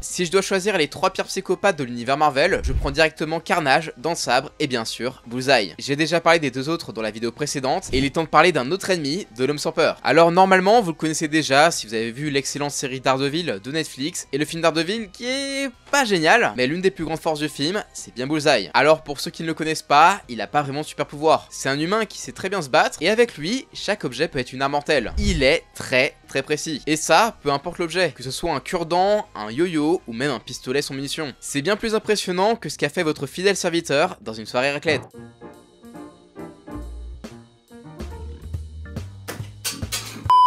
Si je dois choisir les 3 pires psychopathes de l'univers Marvel, je prends directement Carnage, Dent de Sabre et bien sûr Bullseye. J'ai déjà parlé des 2 autres dans la vidéo précédente et il est temps de parler d'un autre ennemi, de l'homme sans peur. Alors normalement vous le connaissez déjà si vous avez vu l'excellente série Daredevil de Netflix et le film Daredevil qui est pas génial, mais l'une des plus grandes forces du film, c'est bien Bullseye. Alors pour ceux qui ne le connaissent pas, il a pas vraiment de super pouvoir. C'est un humain qui sait très bien se battre et avec lui, chaque objet peut être une arme mortelle. Il est très précis. Et ça, peu importe l'objet, que ce soit un cure-dent, un yo-yo ou même un pistolet sans munitions. C'est bien plus impressionnant que ce qu'a fait votre fidèle serviteur dans une soirée raclette.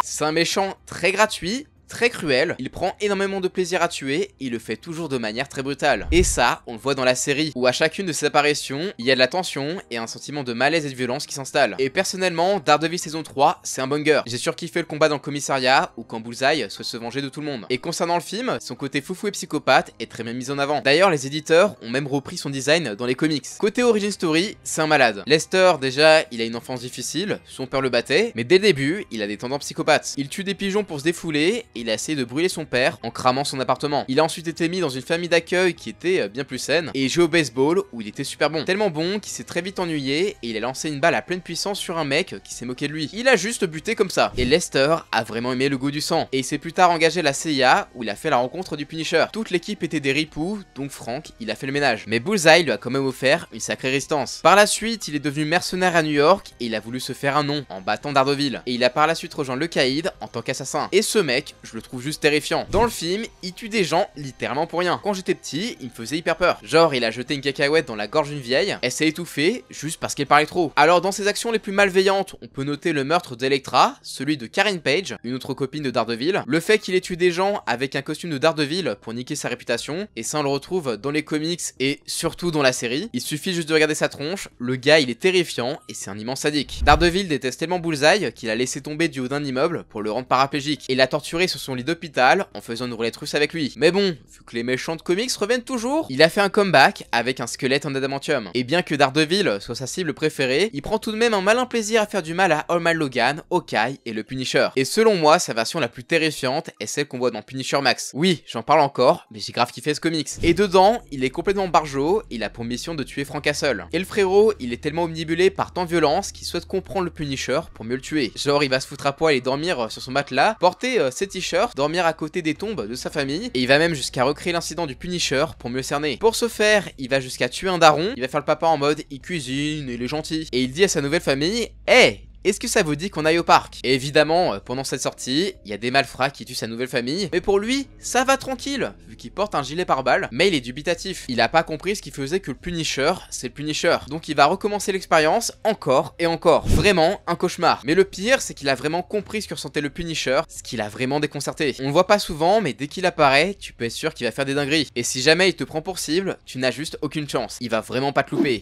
C'est un méchant très gratuit, très cruel, il prend énormément de plaisir à tuer et il le fait toujours de manière très brutale. Et ça, on le voit dans la série, où à chacune de ses apparitions, il y a de la tension et un sentiment de malaise et de violence qui s'installe. Et personnellement, Daredevil saison 3, c'est un banger. J'ai surkiffé le combat dans le commissariat, où quand Bullseye souhaite se venger de tout le monde. Et concernant le film, son côté foufou et psychopathe est très bien mis en avant. D'ailleurs, les éditeurs ont même repris son design dans les comics. Côté origin story, c'est un malade. Lester, déjà, il a une enfance difficile, son père le battait, mais dès le début, il a des tendances psychopathes. Il tue des pigeons pour se défouler, il a essayé de brûler son père en cramant son appartement. Il a ensuite été mis dans une famille d'accueil qui était bien plus saine et joue au baseball où il était super bon. Tellement bon qu'il s'est très vite ennuyé et il a lancé une balle à pleine puissance sur un mec qui s'est moqué de lui. Il a juste buté comme ça. Et Lester a vraiment aimé le goût du sang et il s'est plus tard engagé à la CIA où il a fait la rencontre du Punisher. Toute l'équipe était des ripoux, donc Frank, il a fait le ménage. Mais Bullseye lui a quand même offert une sacrée résistance. Par la suite, il est devenu mercenaire à New York et il a voulu se faire un nom en battant Daredevil. Et il a par la suite rejoint le Caïd en tant qu'assassin. Et ce mec, je le trouve juste terrifiant. Dans le film, il tue des gens littéralement pour rien. Quand j'étais petit, il me faisait hyper peur. Genre, il a jeté une cacahuète dans la gorge d'une vieille, elle s'est étouffée juste parce qu'elle parlait trop. Alors, dans ses actions les plus malveillantes, on peut noter le meurtre d'Electra, celui de Karen Page, une autre copine de Daredevil, le fait qu'il ait tué des gens avec un costume de Daredevil pour niquer sa réputation, et ça on le retrouve dans les comics et surtout dans la série. Il suffit juste de regarder sa tronche, le gars il est terrifiant et c'est un immense sadique. Daredevil déteste tellement Bullseye qu'il a laissé tomber du haut d'un immeuble pour le rendre paraplégique et l'a torturé sur son lit d'hôpital en faisant une roulette russe avec lui. Mais bon, vu que les méchants de comics reviennent toujours, il a fait un comeback avec un squelette en adamantium. Et bien que Daredevil soit sa cible préférée, il prend tout de même un malin plaisir à faire du mal à All Might Logan, Hawkeye et le Punisher. Et selon moi, sa version la plus terrifiante est celle qu'on voit dans Punisher Max. Oui, j'en parle encore, mais j'ai grave kiffé ce comics. Et dedans, il est complètement barjot, il a pour mission de tuer Frank Castle. Et le frérot, il est tellement omnibulé par tant de violence qu'il souhaite comprendre le Punisher pour mieux le tuer. Genre, il va se foutre à poil et dormir sur son matelas, porter ses t-shirts, dormir à côté des tombes de sa famille, et il va même jusqu'à recréer l'incident du Punisher pour mieux le cerner. Pour ce faire, il va jusqu'à tuer un daron, il va faire le papa en mode il cuisine, il est gentil, et il dit à sa nouvelle famille, hey, est-ce que ça vous dit qu'on aille au parc? Et évidemment, pendant cette sortie, il y a des malfrats qui tuent sa nouvelle famille, mais pour lui, ça va tranquille, vu qu'il porte un gilet pare-balles, mais il est dubitatif. Il a pas compris ce qui faisait que le Punisher, c'est le Punisher. Donc il va recommencer l'expérience encore et encore. Vraiment un cauchemar. Mais le pire, c'est qu'il a vraiment compris ce que ressentait le Punisher, ce qui l'a vraiment déconcerté. On le voit pas souvent, mais dès qu'il apparaît, tu peux être sûr qu'il va faire des dingueries. Et si jamais il te prend pour cible, tu n'as juste aucune chance. Il va vraiment pas te louper.